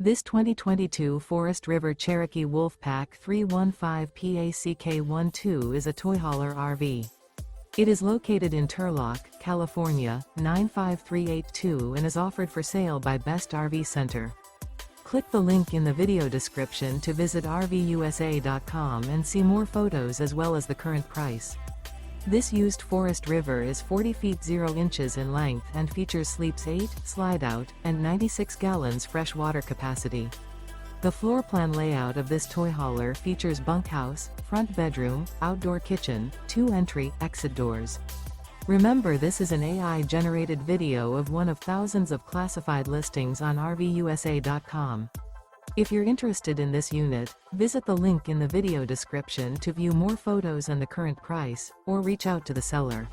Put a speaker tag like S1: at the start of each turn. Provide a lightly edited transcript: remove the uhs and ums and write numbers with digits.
S1: This 2022 Forest River Cherokee Wolfpack 315 PACK12 is a toy hauler RV. It is located in Turlock, California, 95382 and is offered for sale by Best RV Center. Click the link in the video description to visit RVUSA.com and see more photos as well as the current price. This used Forest River is 40 feet 0 inches in length and features sleeps 8, Slideout, and 96 gallons fresh water capacity. The floor plan layout of this toy hauler features bunkhouse, front bedroom, outdoor kitchen, 2 entry/exit doors. Remember, this is an AI-generated video of one of thousands of classified listings on RVUSA.com. If you're interested in this unit, visit the link in the video description to view more photos and the current price, or reach out to the seller.